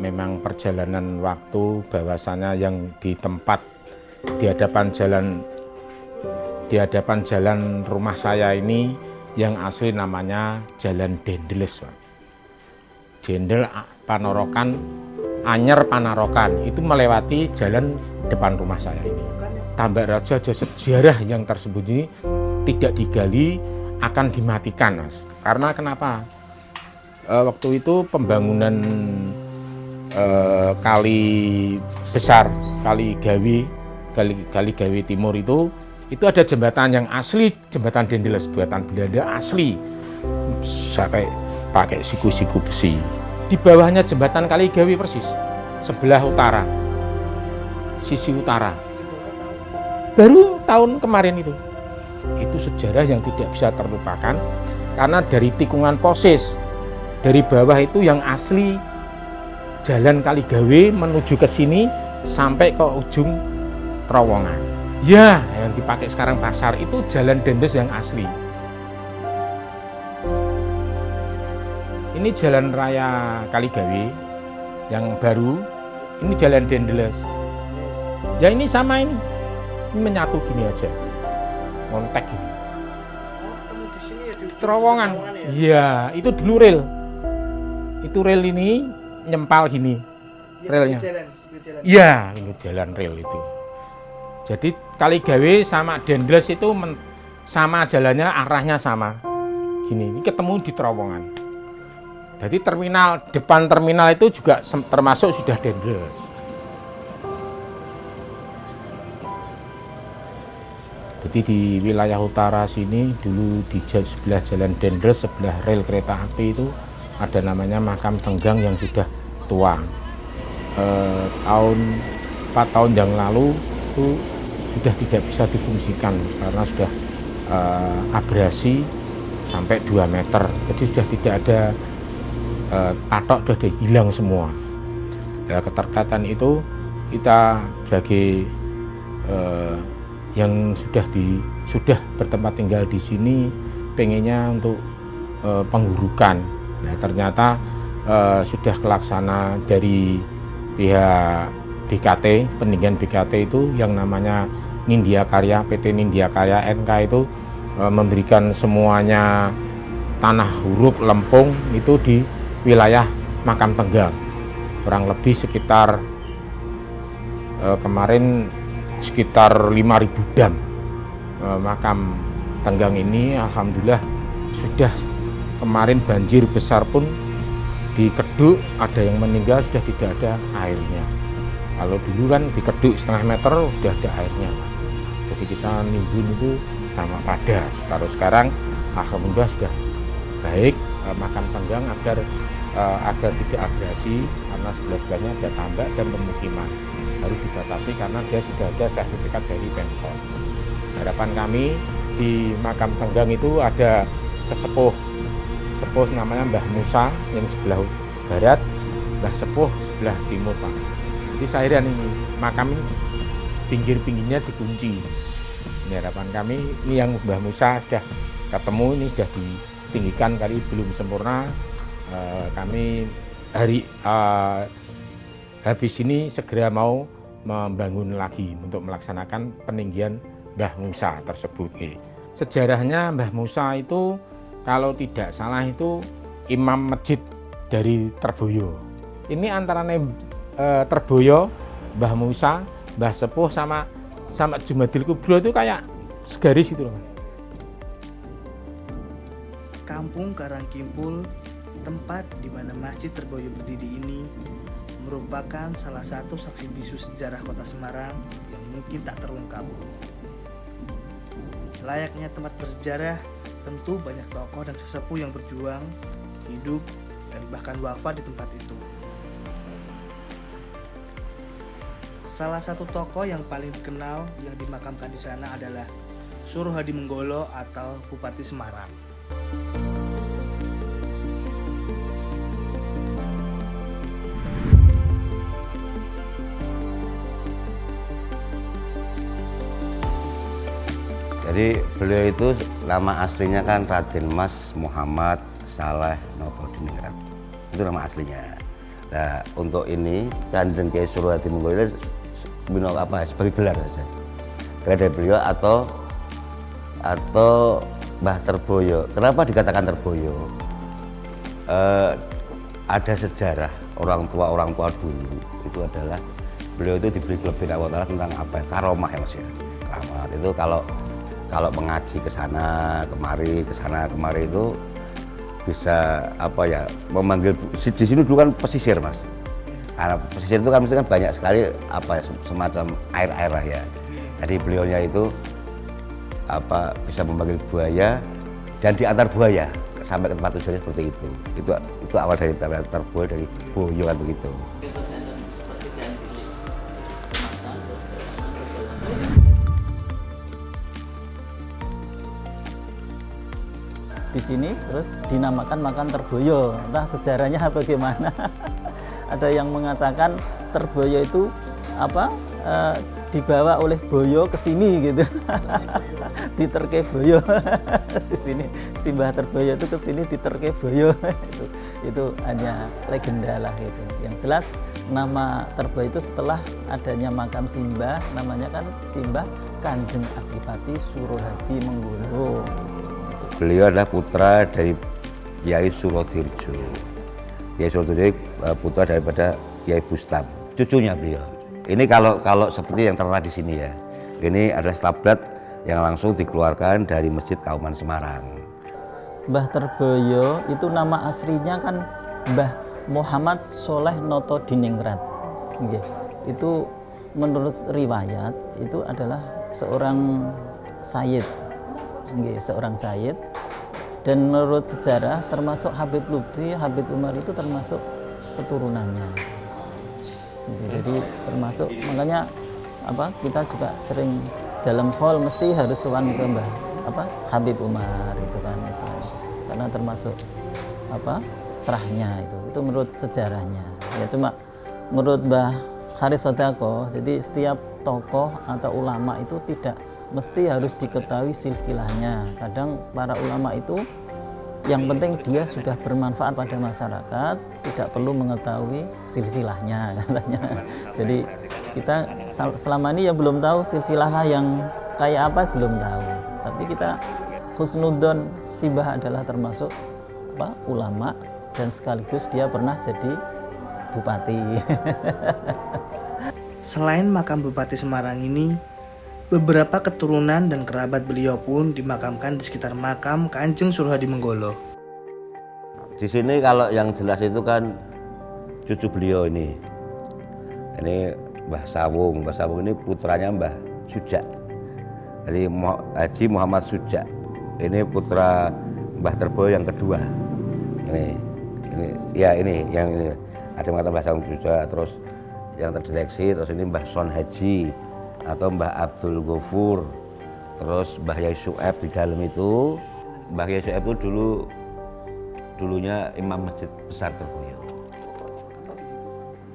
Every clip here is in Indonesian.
memang perjalanan waktu bahwasanya yang di tempat di hadapan jalan rumah saya ini yang asli namanya Jalan Dendeles, Pak. Jendel Panorokan, Anyer Panarokan, itu melewati jalan depan rumah saya ini. Tambak Raja ada sejarah yang tersembunyi, tidak digali, akan dimatikan, Mas. Karena kenapa? Waktu itu pembangunan kali besar, kali Gawi Timur itu ada jembatan yang asli, jembatan Dendeles buatan Belanda asli, sampai pakai siku-siku besi. Di bawahnya jembatan Kali Gawi persis, sebelah utara, sisi utara. Baru tahun kemarin itu sejarah yang tidak bisa terlupakan, karena dari tikungan Posis, dari bawah itu yang asli jalan Kali Gawi menuju ke sini sampai ke ujung terowongan. Ya, yang dipakai sekarang pasar itu jalan Dendeles yang asli. Ini jalan raya Kali Gawi yang baru, ini jalan Dendeles. Ya ini sama ini menyatu gini aja, kontak gini. Di sini ya, di Terowongan. ya? Iya, itu dulu rel. Itu rel ini nyempal gini, relnya. Jalan. Iya, ini jalan rel itu. Jadi Kali Gawi sama Dendeles itu sama jalannya, arahnya sama. Gini, ini ketemu di terowongan. Jadi depan terminal itu juga termasuk sudah Dendeles. Jadi di wilayah utara sini dulu di sebelah jalan Dendeles, sebelah rel kereta api itu ada namanya makam Tenggang yang sudah tua. 4 tahun yang lalu itu sudah tidak bisa difungsikan karena sudah abrasi sampai 2 meter. Jadi sudah tidak ada patok, sudah hilang semua. Ya, keterkaitan itu kita sebagai yang sudah bertempat tinggal di sini pengennya untuk penggurukan. Nah, ternyata sudah kelaksana dari pihak BKT, peninggian BKT itu yang namanya Nindya Karya, PT Nindya Karya NK itu memberikan semuanya tanah huruf lempung itu di wilayah makam Tenggang. Kurang lebih sekitar kemarin sekitar 5.000 dam. Makam Tenggang ini alhamdulillah sudah kemarin banjir besar pun di Keduk ada yang meninggal, sudah tidak ada airnya. Kalau dulu kan di Keduk setengah meter sudah ada airnya. Jadi kita nimbun itu sama padas. Kalau sekarang alhamdulillah sudah baik makam Tenggang agar tidak abrasi, karena sebelah-sebelahnya ada tambak dan pemukiman. Harus dibatasi karena dia sudah ada sertifikat dari Pemkot. Harapan kami di makam Tenggang itu ada sesepuh namanya Mbah Musa yang sebelah barat, Mbah Sepuh sebelah timur, Pak. Jadi saya ini makam ini pinggir-pinggirnya dikunci. Ini harapan kami, ini yang Mbah Musa sudah ketemu, ini sudah ditinggikan kali belum sempurna. Kami habis ini segera mau membangun lagi untuk melaksanakan peninggian Mbah Musa tersebut. Sejarahnya Mbah Musa itu kalau tidak salah itu imam masjid dari Terboyo. Ini antaranya Terboyo, Mbah Musa, Mbah Sepuh sama Jumadil Kubro itu kayak segaris itu loh. Kampung Karangkimpul, tempat di mana Masjid Terboyo berdiri ini merupakan salah satu saksi bisu sejarah Kota Semarang yang mungkin tak terungkap. Layaknya tempat bersejarah, tentu banyak tokoh dan sesepuh yang berjuang, hidup, dan bahkan wafat di tempat itu. Salah satu tokoh yang paling dikenal yang dimakamkan di sana adalah Suruh Hadi Menggolo atau Bupati Semarang. Jadi beliau itu nama aslinya kan Raden Mas Muhammad Saleh Noto Diningrat. Itu nama aslinya. Nah, untuk ini Kanjeng Kiai Surohadi Menggono sebagai gelar saja. Gelar dari beliau atau Mbah Terboyo. Kenapa dikatakan Terboyo? Ada sejarah orang tua dulu itu adalah beliau itu diberi kelebihan Allah Ta'ala tentang apa ya? Karomah ya Mas ya. Karomah itu kalau mengaji ke sana kemari itu bisa apa ya, memanggil di sini dulu kan pesisir Mas. Karena pesisir itu kan mesti kan banyak sekali apa ya, semacam air lah ya. Jadi beliaunya itu apa bisa memanggil buaya dan diantar buaya sampai ke tempat tujuannya seperti itu. Itu awal dari Terboyo, dari boyo kan begitu. Di sini terus dinamakan makam Terboyo. Entah sejarahnya bagaimana. Ada yang mengatakan Terboyo itu apa dibawa oleh boyo ke sini gitu. Diterke boyo. Di sini Simbah Terboyo itu ke sini diterke boyo. Itu hanya legenda lah gitu. Yang jelas nama Terboyo itu setelah adanya makam Simbah, namanya kan Simbah Kanjeng Adipati Surohadi Menggono. Beliau adalah putra dari Kiai Surodirjo. Kiai Surodirjo putra daripada Kiai Bustam, cucunya beliau. Ini kalau seperti yang tertera di sini ya. Ini adalah stablat yang langsung dikeluarkan dari Masjid Kauman Semarang. Mbah Terboyo itu nama aslinya kan Mbah Muhammad Soleh Noto Diningrat. Itu menurut riwayat itu adalah seorang sayyid. Seorang sayyid, dan menurut sejarah termasuk Habib Lubdi, Habib Umar itu termasuk keturunannya. Jadi termasuk, makanya apa kita juga sering dalam hall mesti harus sowan ke Mbah Habib Umar itu kan istilahnya, karena termasuk terahnya itu menurut sejarahnya. Ya cuma menurut Mbah Haris Sodako, jadi setiap tokoh atau ulama itu tidak mesti harus diketahui silsilahnya. Kadang para ulama itu yang penting dia sudah bermanfaat pada masyarakat, tidak perlu mengetahui silsilahnya katanya. Jadi kita selama ini ya belum tahu silsilahnya yang kayak apa, belum tahu. Tapi kita husnudzon Simbah adalah termasuk ulama dan sekaligus dia pernah jadi bupati. Selain makam Bupati Semarang ini, beberapa keturunan dan kerabat beliau pun dimakamkan di sekitar makam Kanjeng Surohadi Menggono. Di sini kalau yang jelas itu kan cucu beliau ini. Ini Mbah Sawung. Mbah Sawung ini putranya Mbah Sujak. Jadi Haji Muhammad Sujak. Ini putra Mbah Terboyo yang kedua. Ini yang ini ada yang mengatakan Mbah Sawung Sujak, terus yang terdeteksi, terus ini Mbah Son Haji atau Mbah Abdul Ghafur, terus Mbah Yai Su'eb di dalam itu. Mbah Yai Su'eb itu dulunya Imam Masjid Besar Terboyo.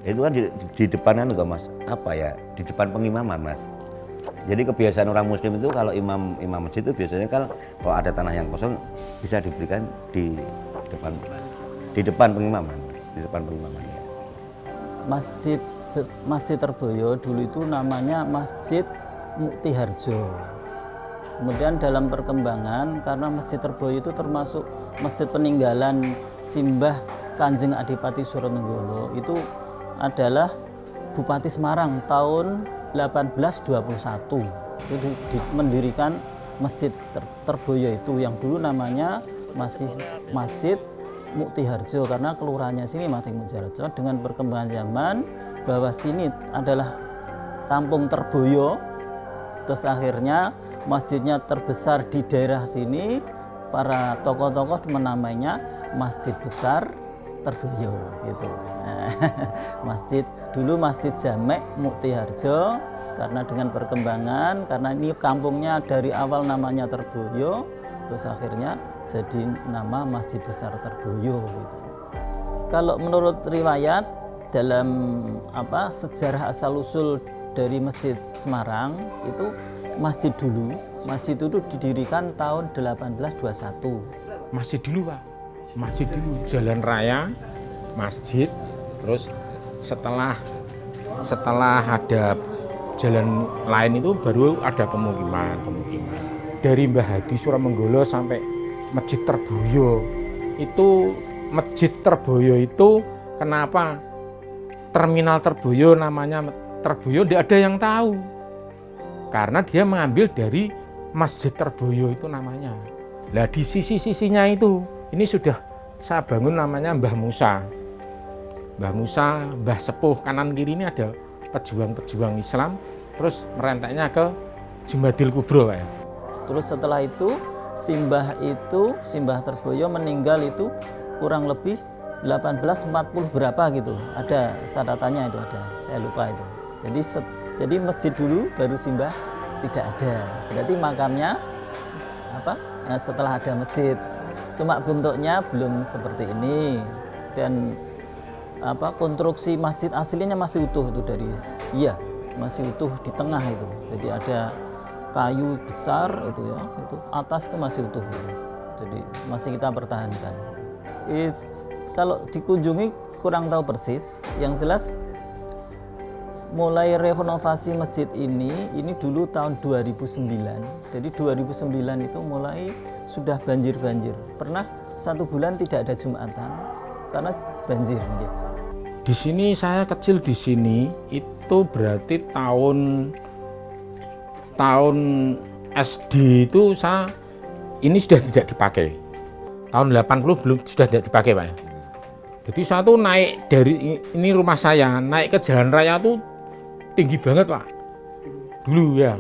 Itu kan di depanan enggak Mas, di depan pengimaman Mas. Jadi kebiasaan orang Muslim itu kalau imam masjid itu biasanya kalau ada tanah yang kosong bisa diberikan di depan pengimaman, ya. Masjid Terboyo dulu itu namanya Masjid Muktiharjo. Kemudian dalam perkembangan, karena Masjid Terboyo itu termasuk masjid peninggalan Simbah Kanjeng Adipati Surohadi Menggono, itu adalah Bupati Semarang tahun 1821. Itu mendirikan Masjid Terboyo itu yang dulu namanya masih Masjid Muktiharjo karena kelurahannya sini Masjid Muktiharjo. Dengan perkembangan zaman bahwa sini adalah kampung Terboyo, terus akhirnya masjidnya terbesar di daerah sini, para tokoh-tokoh menamainya Masjid Besar Terboyo gitu. Dulu Masjid Jamek Muktiharjo, karena dengan perkembangan, karena ini kampungnya dari awal namanya Terboyo, terus akhirnya jadi nama Masjid Besar Terboyo gitu. Kalau menurut riwayat dalam sejarah asal-usul dari Masjid Semarang itu masjid itu didirikan tahun 1821. Masjid dulu Pak, masjid dulu, jalan raya, masjid, Terus setelah ada jalan lain itu baru ada pemukiman. Dari Mbah Hadi Suramenggolo sampai Masjid Terboyo itu kenapa terminal Terboyo namanya Terboyo, tidak ada yang tahu. Karena dia mengambil dari Masjid Terboyo itu namanya. Lah di sisi-sisinya itu, ini sudah saya bangun namanya Mbah Musa. Mbah Sepuh, kanan kiri ini ada pejuang-pejuang Islam, terus merenteknya ke Jumadil Kubro, Pak ya. Terus setelah itu Simbah Terboyo meninggal itu kurang lebih 1840 berapa gitu. Ada catatannya itu ada, saya lupa itu. Jadi masjid dulu baru Simbah tidak ada. Berarti makamnya setelah ada masjid. Cuma bentuknya belum seperti ini dan konstruksi masjid aslinya masih utuh itu masih utuh di tengah itu. Jadi ada kayu besar itu ya, itu atas itu masih utuh itu. Jadi masih kita pertahankan. Kalau dikunjungi kurang tahu persis, yang jelas mulai renovasi masjid ini dulu tahun 2009. Jadi 2009 itu mulai sudah banjir. Pernah 1 bulan tidak ada Jumatan karena banjir. Di sini saya kecil di sini itu berarti tahun SD itu ini sudah tidak dipakai. Tahun 80 belum sudah tidak dipakai, Pak ya. Jadi saya tuh naik dari ini rumah saya, naik ke jalan raya tuh tinggi banget, Pak. Dulu ya.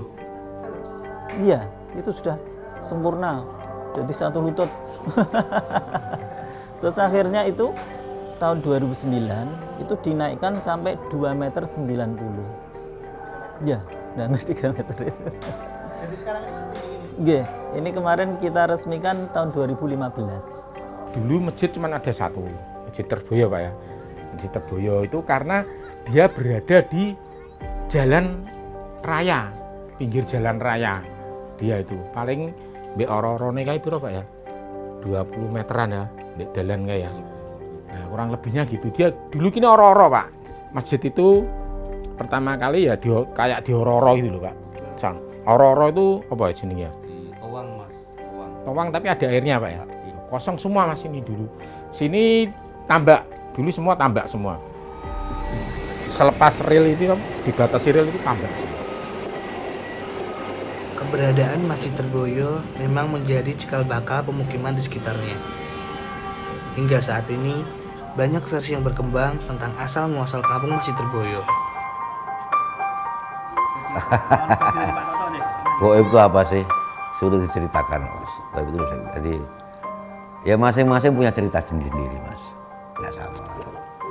Iya, itu sudah sempurna. Jadi 1 lutut. Terus akhirnya itu tahun 2009 itu dinaikkan sampai 2,90 meter. Ya, dan 3 meter itu. Jadi sekarang tinggi ini. Ini kemarin kita resmikan tahun 2015. Dulu masjid cuma ada satu, Masjid Terboyo, Pak ya. Masjid Terboyo itu karena dia berada di jalan raya, pinggir jalan raya. Dia itu paling mbek ora-orane kae piro, Pak ya? 20 meteran ya, mbek dalan kae ya. Nah, kurang lebihnya gitu. Dia dulu kini ora-ora, Pak. Masjid itu pertama kali ya kayak diororo gitu loh, Pak. Sang. Ora-ora itu apa ya jenenge? Towang, Mas. Towang tapi ada airnya, Pak ya. Kosong semua Mas ini dulu. Sini tambak, dulu semua tambak semua. Selepas rel itu dibatasi rel itu tambak semua. Keberadaan Masjid Terboyo memang menjadi cikal bakal pemukiman di sekitarnya. Hingga saat ini, banyak versi yang berkembang tentang asal-muasal kampung Masjid Terboyo. Goib itu apa sih? Sudah diceritakan, Mas. Goib itu jadi ya masing-masing punya cerita sendiri, Mas. Nggak sama.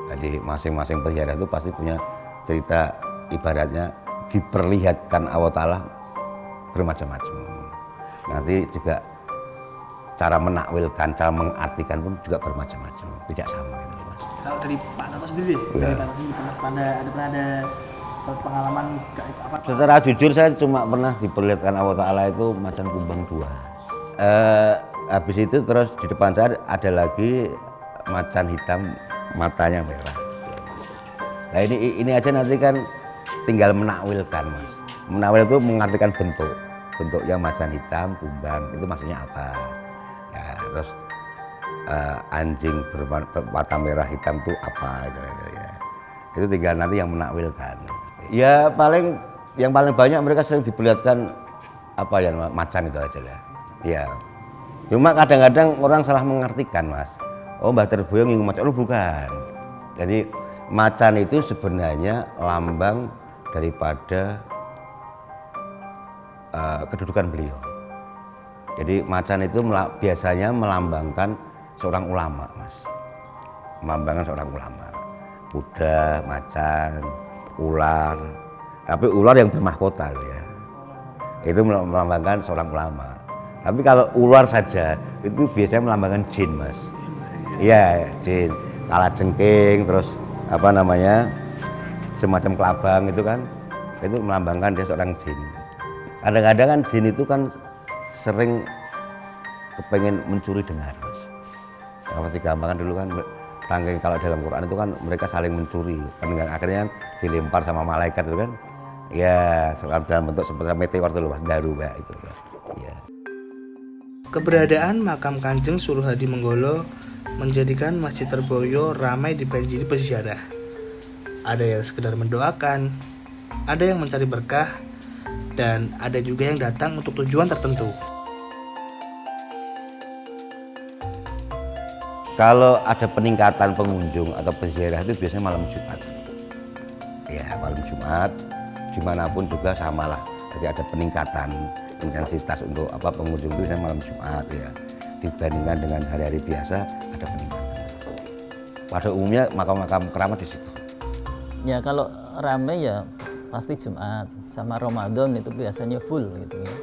Jadi masing-masing penjara itu pasti punya cerita, ibaratnya diperlihatkan Allah Ta'ala bermacam-macam. Nanti juga cara menakwilkan, cara mengartikan pun juga bermacam-macam, tidak sama gitu, Mas. Kalau dari Pak Toto sendiri, Ya. dari Pak Toto sendiri pernah ada pengalaman apa? Secara jujur saya cuma pernah diperlihatkan Allah Ta'ala itu macan kumbang 2. Habis itu terus di depan saya ada lagi macan hitam matanya merah. Nah ini aja nanti kan tinggal menakwilkan, Mas. Menakwil itu mengartikan bentuknya macan hitam kumbang itu maksudnya apa? Ya, terus anjing bermata merah hitam itu apa? Ya. Itu tinggal nanti yang menakwilkan. Ya yang paling banyak mereka sering diperlihatkan apa ya macan itu aja lah. Ya. Cuma kadang-kadang orang salah mengartikan, Mas. Oh, Mbah Terboyo ngingu macan, oh bukan. Jadi macan itu sebenarnya lambang daripada kedudukan beliau. Jadi macan itu biasanya melambangkan seorang ulama, Mas. Melambangkan seorang ulama. Kuda, macan, ular. Tapi ular yang bermahkota ya. Itu melambangkan seorang ulama. Tapi kalau ular saja itu biasanya melambangkan jin, Mas. Iya, jin. Kalajengking, terus apa namanya? Semacam kelabang itu kan. Itu melambangkan dia seorang jin. Kadang-kadang kan jin itu kan sering kepengen mencuri dengar, Mas. Pasti gampang kan dulu kan Saking kalau dalam Quran itu kan mereka saling mencuri, kan akhirnya dilempar sama malaikat itu kan. Ya, dalam bentuk seperti meteor itu loh Mas, daruba itu. Ya. Keberadaan makam Kanjeng Suruh Hadi Menggolo menjadikan Masjid Terboyo ramai dibanjiri peziarah. Ada yang sekedar mendoakan, ada yang mencari berkah, dan ada juga yang datang untuk tujuan tertentu. Kalau ada peningkatan pengunjung atau peziarah itu biasanya malam Jumat. Ya, malam Jumat dimanapun juga samalah. Jadi ada peningkatan intensitas untuk pengunjung itu biasanya malam Jumat ya. Dibandingkan dengan hari-hari biasa ada peningkatan. Pada umumnya makam-makam keramat di situ. Ya kalau ramai ya pasti Jumat sama Ramadan itu biasanya full gitu ya.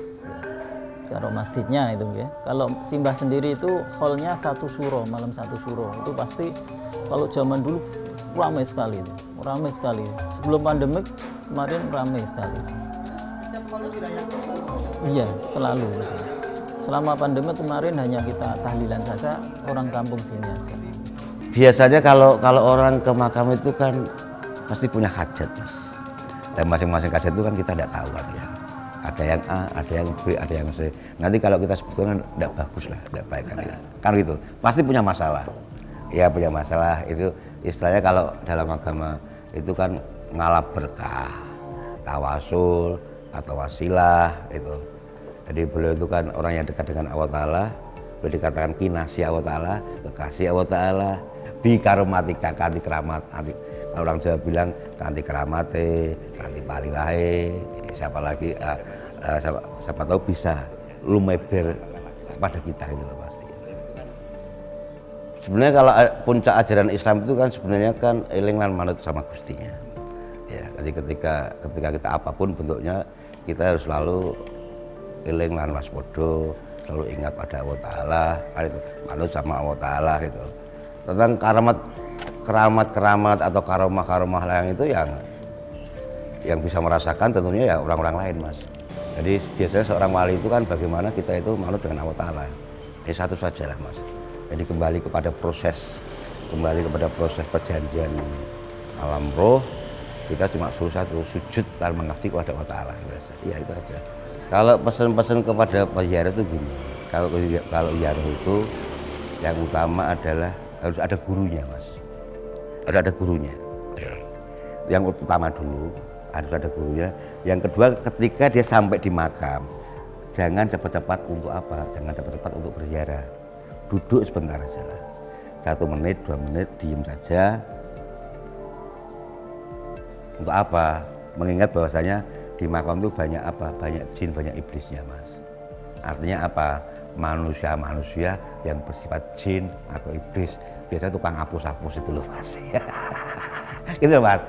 Kalau masjidnya itu ya. Kalau Simbah sendiri itu hallnya 1 suro, malam 1 suro. Itu pasti kalau zaman dulu ramai sekali itu. Ramai sekali. Sebelum pandemik kemarin ramai sekali. Iya, selalu gitu. Selama pandemi kemarin hanya kita tahlilan saja, orang kampung sini aja. Biasanya kalau orang ke makam itu kan pasti punya hajat Mas. Dan masing-masing hajat itu kan kita tidak tahu kan ya. Ada yang A, ada yang B, ada yang C. Nanti kalau kita sebetulnya tidak bagus lah, tidak baik kan ya. Kan gitu. Pasti punya masalah. Ya punya masalah itu istilahnya kalau dalam agama itu kan ngalap berkah, tawasul atau wasilah itu. Jadi beliau itu kan orang yang dekat dengan Allah Ta'ala, boleh dikatakan kinasi Allah Ta'ala, kekasih Allah Ta'ala, bikaromatika kanti keramat. Kalau orang Jawa bilang kanti keramate, kanti palilahe, siapa lagi, siapa tahu bisa lumeber kepada kita itu loh pasti. Sebenarnya kalau puncak ajaran Islam itu kan sebenarnya kan eling lan manut sama Gustinya. Ya, jadi ketika kita apapun bentuknya kita harus selalu eling lan waspada, selalu ingat pada Allah Ta'ala, manut sama Allah Ta'ala gitu. Tentang keramat atau karomah yang itu yang bisa merasakan tentunya ya orang-orang lain Mas. Jadi biasanya seorang wali itu kan bagaimana kita itu manut dengan Allah Ta'ala. Ini satu saja lah Mas. Jadi kembali kepada proses perjanjian alam roh, kita cuma suruh satu, sujud dan mengabdi kepada Allah Ta'ala. Ya itu aja. Kalau pesan-pesan kepada peziarah itu gini, kalau ziarah itu yang utama adalah harus ada gurunya Mas. Harus ada gurunya. Yang utama dulu harus ada gurunya. Yang kedua ketika dia sampai di makam, jangan cepat-cepat untuk apa? Jangan cepat-cepat untuk berziarah. Duduk sebentar aja lah. 1 menit, 2 menit, diem saja. Untuk apa? Mengingat bahwasanya di makam itu banyak apa? Banyak jin, banyak iblisnya Mas. Artinya apa? Manusia-manusia yang bersifat jin atau iblis. Biasanya tukang hapus-hapus itu loh Mas. Gitu loh Mas.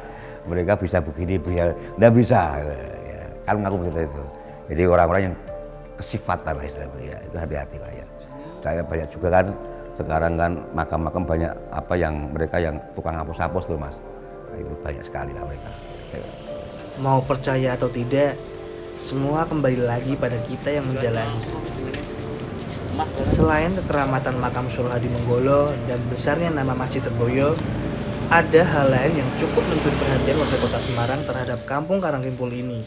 Mereka bisa begini, tidak bisa. Ya, kan mengaku begitu itu. Jadi orang-orang yang kesifatan lah istilahnya, ya, itu hati-hati lah ya. Saya banyak juga kan sekarang kan makam-makam banyak apa yang mereka yang tukang hapus-hapus loh Mas. Itu banyak sekali lah mereka. Mau percaya atau tidak, semua kembali lagi pada kita yang menjalani. Selain kekeramatan makam Suruh Hadi Menggolo dan besarnya nama Masjid Terboyo, ada hal lain yang cukup mencuri perhatian warga Kota Semarang terhadap Kampung Karangkimpul ini,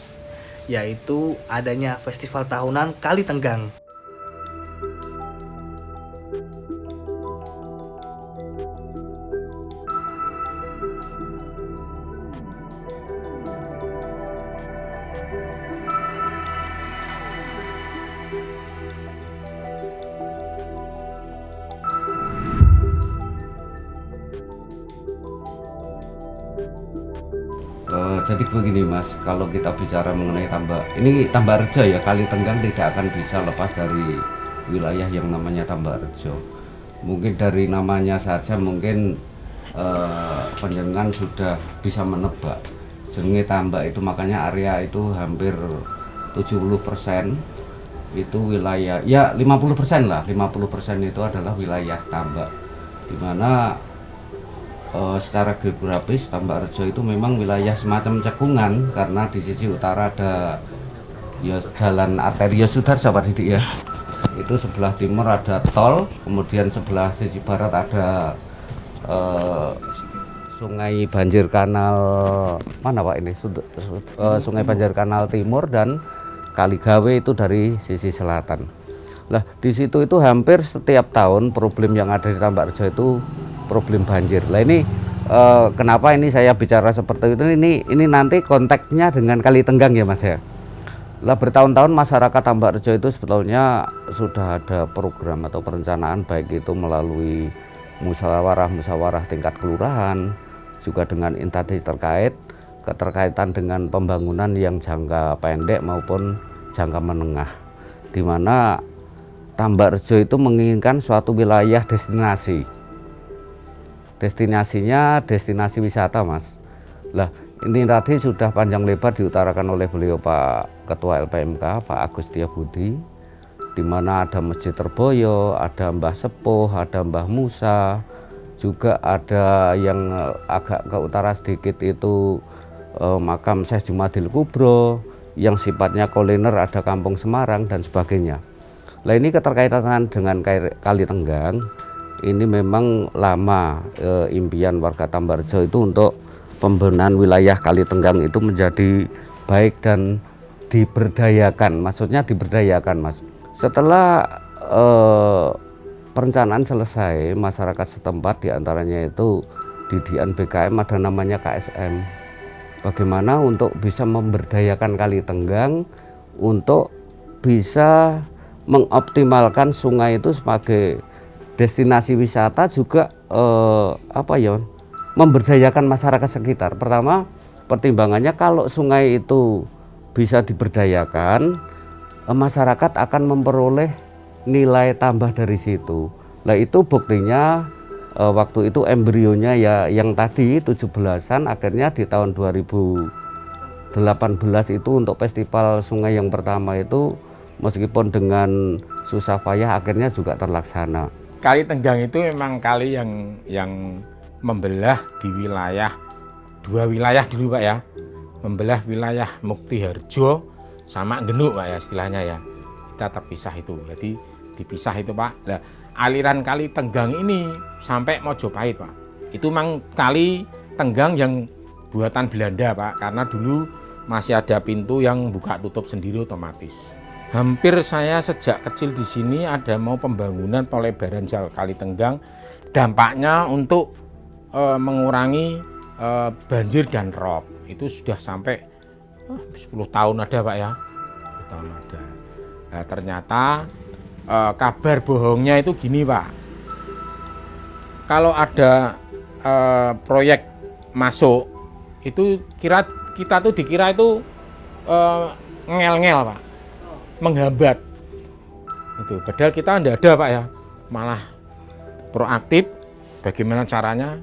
yaitu adanya festival tahunan Kali Tenggang. Jadi begini Mas, kalau kita bicara mengenai Tambarrejo ya, Kali Tenggang tidak akan bisa lepas dari wilayah yang namanya Tambarrejo. Mungkin dari namanya saja mungkin panjenengan sudah bisa menebak. Jenenge Tambak itu makanya area itu hampir 70% itu wilayah, ya 50% lah, 50% itu adalah wilayah Tambak. Dimana secara geografis Tambarrejo itu memang wilayah semacam cekungan karena di sisi utara ada ya jalan arteria Sudarso Pak Didik ya. Itu sebelah timur ada tol, kemudian sebelah sisi barat ada Sungai Banjir Kanal mana Pak ini? Sungai Banjir Kanal Timur dan Kali Gawe itu dari sisi selatan. Lah di situ itu hampir setiap tahun problem yang ada di Tambak Rejo itu problem banjir. Lah ini kenapa ini saya bicara seperti itu? Ini nanti konteksnya dengan Kali Tenggang ya Mas ya. Lah bertahun-tahun masyarakat Tambak Rejo itu sebetulnya sudah ada program atau perencanaan baik itu melalui musyawarah tingkat kelurahan, juga dengan instansi terkait, keterkaitan dengan pembangunan yang jangka pendek maupun jangka menengah, di mana Tambak Rejo itu menginginkan suatu wilayah destinasi. Destinasinya destinasi wisata Mas. Lah ini tadi sudah panjang lebar diutarakan oleh beliau Pak Ketua LPMK, Pak Agus Setiabudi, di mana ada Masjid Terboyo, ada Mbah Sepuh, ada Mbah Musa, juga ada yang agak ke utara sedikit itu makam Syekh Jumadil Kubro, yang sifatnya kuliner ada Kampung Semarang dan sebagainya. Nah ini keterkaitan dengan Kali Tenggang, ini memang lama impian warga Tambak Rejo itu untuk pembenahan wilayah Kali Tenggang itu menjadi baik dan diberdayakan, maksudnya diberdayakan Mas. Setelah perencanaan selesai, masyarakat setempat diantaranya itu didikan BKM ada namanya KSM. Bagaimana untuk bisa memberdayakan Kali Tenggang untuk bisa mengoptimalkan sungai itu sebagai destinasi wisata juga memberdayakan masyarakat sekitar. Pertama, pertimbangannya kalau sungai itu bisa diberdayakan, masyarakat akan memperoleh nilai tambah dari situ. Nah itu buktinya waktu itu embrionya ya yang tadi 17-an, akhirnya di tahun 2018 itu untuk festival sungai yang pertama itu meskipun dengan susah payah akhirnya juga terlaksana. Kali Tenggang itu memang kali yang membelah di wilayah, dua wilayah dulu Pak ya, membelah wilayah Muktiharjo sama Genuk Pak ya istilahnya ya, kita terpisah itu, jadi dipisah itu Pak. Nah, aliran Kali Tenggang ini sampai Mojopahit Pak, itu memang Kali Tenggang yang buatan Belanda Pak, karena dulu masih ada pintu yang buka tutup sendiri otomatis. Hampir saya sejak kecil di sini ada mau pembangunan pelebaran Jalan Kali Tenggang, dampaknya untuk mengurangi banjir dan rob. Itu sudah sampai 10 tahun ada Pak ya, 10 tahun ada. Nah, ternyata kabar bohongnya itu gini Pak, kalau ada proyek masuk itu kita tuh dikira itu ngel-ngel Pak, menghambat itu, padahal kita enggak ada Pak ya, malah proaktif bagaimana caranya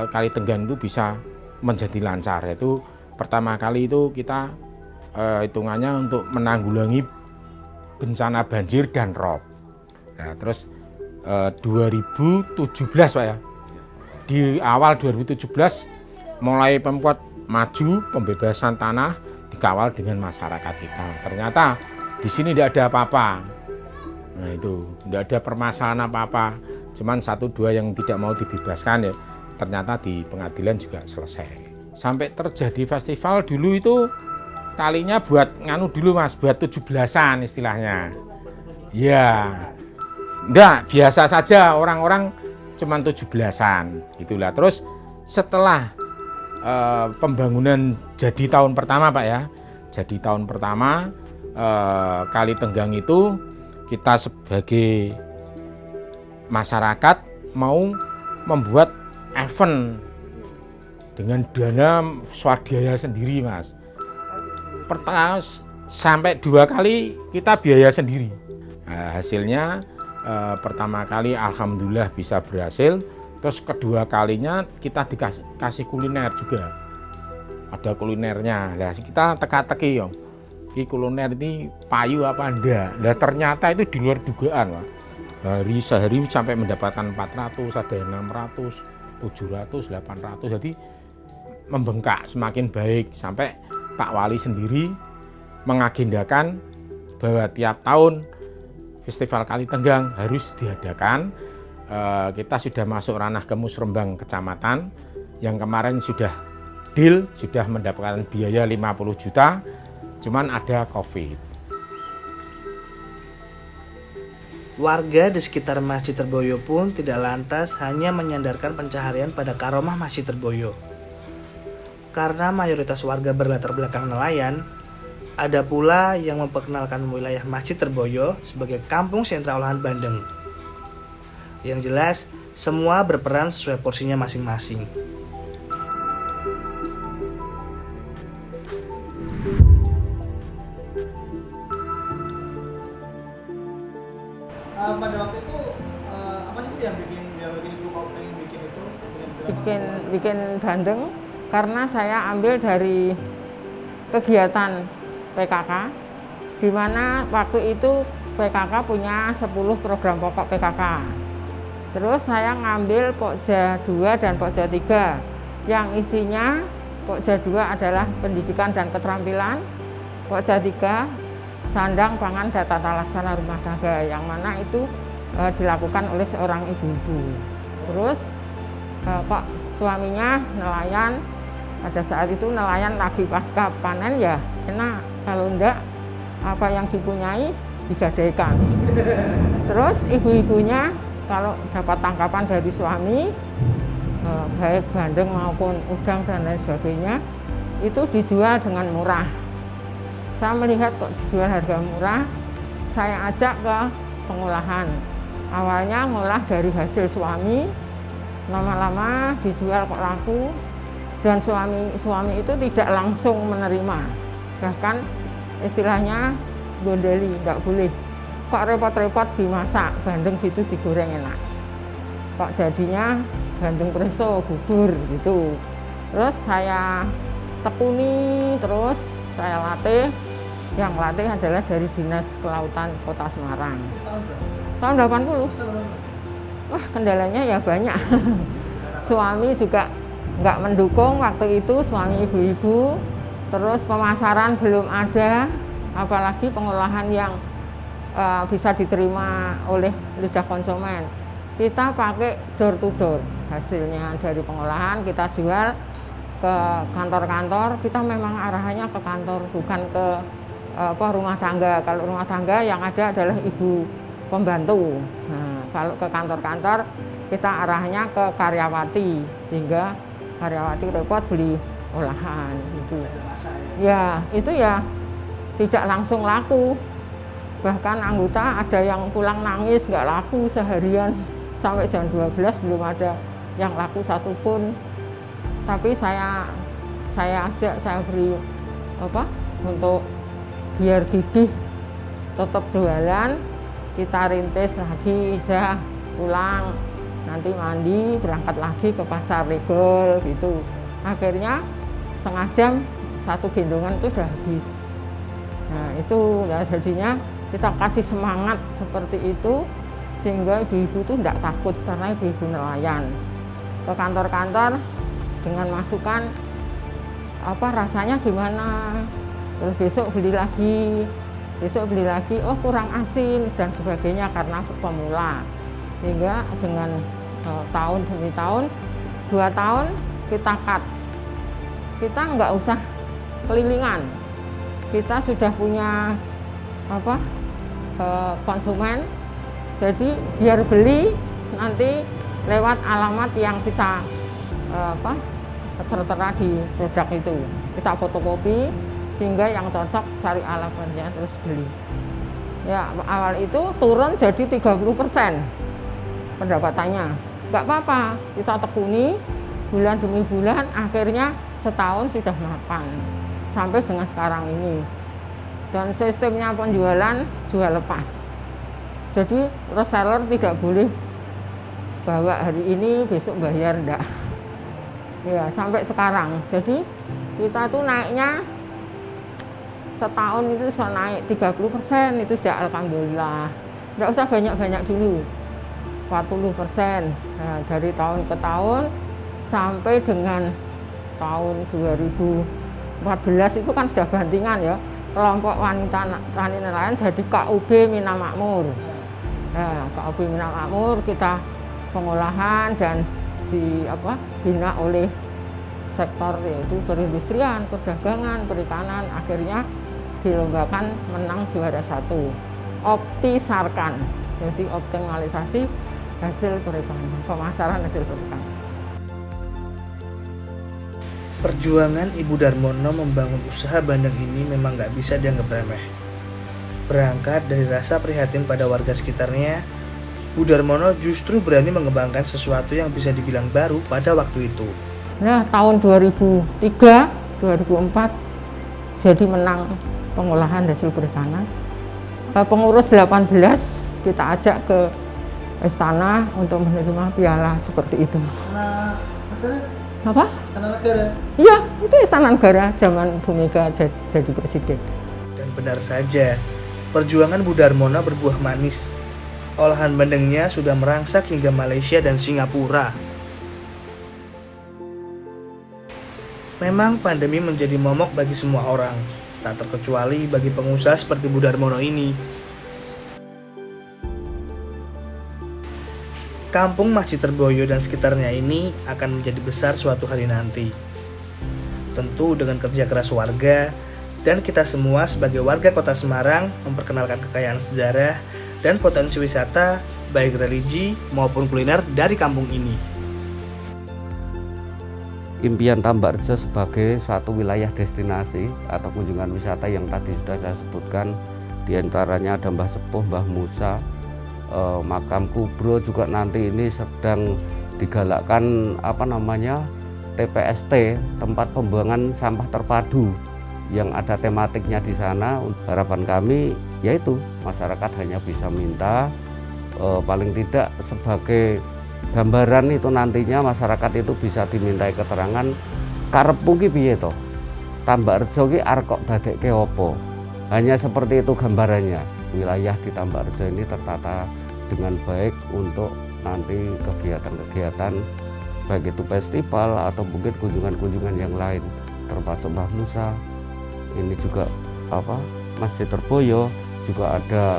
Kali Tenggang itu bisa menjadi lancar. Itu pertama kali itu kita hitungannya untuk menanggulangi bencana banjir dan rob. Nah, terus 2017 Pak ya, di awal 2017 mulai Pemkot maju pembebasan tanah dikawal dengan masyarakat kita. Ternyata di sini tidak ada apa-apa. Nah itu tidak ada permasalahan apa-apa, cuman 1-2 yang tidak mau dibebaskan ya, ternyata di pengadilan juga selesai. Sampai terjadi festival dulu itu kalinya buat nganu dulu Mas, buat 17-an istilahnya. Ya, enggak, biasa saja orang-orang cuman 17-an itulah. Terus setelah pembangunan jadi tahun pertama Pak ya, jadi tahun pertama Kali Tenggang itu kita sebagai masyarakat mau membuat event dengan dana swadaya sendiri Mas. Pertama sampai 2 kali kita biaya sendiri. Nah, hasilnya pertama kali alhamdulillah bisa berhasil. Terus kedua kalinya kita dikasih kuliner juga, ada kulinernya. Nah kita teka-teki yo, ini kuliner ini payu apa enggak. Nah ternyata itu di luar dugaan Pak. Sehari sampai mendapatkan 400, ada yang 600, 700, 800, jadi membengkak semakin baik, sampai Pak Wali sendiri mengagendakan bahwa tiap tahun Festival Kali Tenggang harus diadakan kita sudah masuk ranah ke Musrembang Kecamatan yang kemarin sudah deal, sudah mendapatkan biaya 50 juta, cuman ada COVID. Warga di sekitar Masjid Terboyo pun tidak lantas hanya menyandarkan pencaharian pada karomah Masjid Terboyo. Karena mayoritas warga berlatar belakang nelayan, ada pula yang memperkenalkan wilayah Masjid Terboyo sebagai kampung sentra olahan bandeng. Yang jelas, semua berperan sesuai porsinya masing-masing. Pada waktu itu apa sih yang bikin ibu kau pengen bikin itu? Bikin bandeng karena saya ambil dari kegiatan PKK, di mana waktu itu PKK punya 10 program pokok PKK. Terus saya ngambil Pokja 2 dan Pokja 3 yang isinya Pokja 2 adalah pendidikan dan keterampilan, Pokja 3 sandang, pangan, dan tata laksana rumah tangga, yang mana itu dilakukan oleh seorang ibu-ibu. Terus kok suaminya nelayan, pada saat itu nelayan lagi pasca panen ya enak, kalau enggak apa yang dipunyai digadaikan. Terus ibu-ibunya kalau dapat tangkapan dari suami, baik bandeng maupun udang dan lain sebagainya, itu dijual dengan murah. Saya melihat kok dijual harga murah, saya ajak ke pengolahan. Awalnya ngolah dari hasil suami, lama-lama dijual kok laku, dan suami itu tidak langsung menerima. Bahkan istilahnya gondeli, nggak boleh. Kok repot-repot dimasak, bandeng gitu digoreng enak. Kok jadinya bandeng preso, bubur gitu. Terus saya tekuni, terus saya latih. Yang latih adalah dari Dinas Kelautan Kota Semarang. Tahun 80. Wah, kendalanya ya banyak. Suami juga nggak mendukung waktu itu, suami ibu-ibu. Terus pemasaran belum ada, apalagi pengolahan yang bisa diterima oleh lidah konsumen. Kita pakai door to door, hasilnya dari pengolahan kita jual ke kantor-kantor. Kita memang arahannya ke kantor, bukan ke rumah tangga. Kalau rumah tangga yang ada adalah ibu pembantu. Nah, kalau ke kantor-kantor kita arahnya ke karyawati, sehingga karyawati repot beli olahan itu. Ya, itu ya tidak langsung laku. Bahkan anggota ada yang pulang nangis, nggak laku seharian, sampai jam 12 belum ada yang laku satupun. Tapi saya ajak, saya beri untuk biar gigih tetap jualan. Kita rintis lagi, saya pulang, nanti mandi, berangkat lagi ke pasar Regol gitu. Akhirnya setengah jam satu gendongan itu udah habis. Nah itu ya, jadinya kita kasih semangat seperti itu sehingga ibu-ibu itu tidak takut, karena ibu-ibu nelayan ke kantor-kantor dengan masukan rasanya gimana, terus besok beli lagi, oh kurang asin dan sebagainya, karena pemula. Sehingga dengan tahun demi tahun, 2 tahun kita cut, kita nggak usah kelilingan, kita sudah punya konsumen, jadi biar beli nanti lewat alamat yang kita tertera di produk itu, kita fotokopi sehingga yang cocok cari alamatnya terus beli. Ya awal itu turun jadi 30% pendapatannya, nggak apa-apa, kita tekuni bulan demi bulan, akhirnya setahun sudah mapan sampai dengan sekarang ini. Dan sistemnya penjualan jual lepas, jadi reseller tidak boleh bawa hari ini besok bayar, enggak. Ya sampai sekarang, jadi kita tuh naiknya setahun itu bisa naik 30%, itu sudah alhamdulillah. Enggak usah banyak-banyak dulu, 40%. Nah, dari tahun ke tahun sampai dengan tahun 2014 itu kan sudah bantingan ya, kelompok wanita tani nelayan jadi KUB Mina Makmur. Nah, KUB Mina Makmur kita pengolahan dan dibina oleh sektor yaitu perindustrian, perdagangan, perikanan, akhirnya dilombakan menang juara 1. Optisarkan, jadi optimalisasi hasil perikanan, pemasaran hasil perikanan. Perjuangan Ibu Darmono membangun usaha bandeng ini memang nggak bisa dianggap remeh. Berangkat dari rasa prihatin pada warga sekitarnya, Bu Darmono justru berani mengembangkan sesuatu yang bisa dibilang baru pada waktu itu. Nah, tahun 2003, 2004 jadi menang pengolahan hasil perikanan. Pengurus 18 kita ajak ke istana untuk menerima piala seperti itu. Istana Negara? Apa? Istana Negara? Iya, itu Istana Negara zaman Bu Mega jadi presiden. Dan benar saja, perjuangan Bu Darmono berbuah manis. Olahan bandengnya sudah merangsak hingga Malaysia dan Singapura. Memang pandemi menjadi momok bagi semua orang, tak terkecuali bagi pengusaha seperti Bu Darmono ini. Kampung Masjid Terboyo dan sekitarnya ini akan menjadi besar suatu hari nanti. Tentu dengan kerja keras warga dan kita semua sebagai warga Kota Semarang memperkenalkan kekayaan sejarah dan potensi wisata baik religi maupun kuliner dari kampung ini. Impian Tambak Rejo sebagai suatu wilayah destinasi atau kunjungan wisata yang tadi sudah saya sebutkan, diantaranya ada Mbah Sepuh, Mbah Musa, makam Kubro, juga nanti ini sedang digalakkan TPST, tempat pembuangan sampah terpadu yang ada tematiknya di sana. Harapan kami yaitu masyarakat hanya bisa minta paling tidak sebagai gambaran itu nantinya masyarakat itu bisa dimintai keterangan karepmu ki piye to, Tambak Rejo ki arep kok dadekke opo. Hanya seperti itu gambarannya. Wilayah di Tambak Rejo ini tertata dengan baik untuk nanti kegiatan-kegiatan baik itu festival atau mungkin kunjungan-kunjungan yang lain, termasuk Mbah Musa. Ini juga Masjid Terboyo, juga ada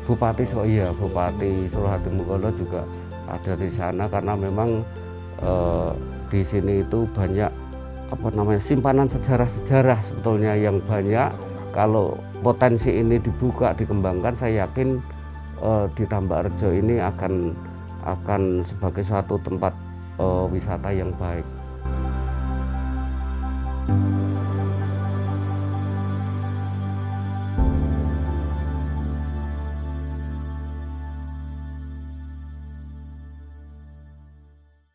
Bupati Suruhadimugolo juga ada di sana, karena memang di sini itu banyak simpanan sejarah-sejarah sebetulnya yang banyak. Kalau potensi ini dibuka, dikembangkan, saya yakin di Tambak Rejo ini akan sebagai suatu tempat wisata yang baik.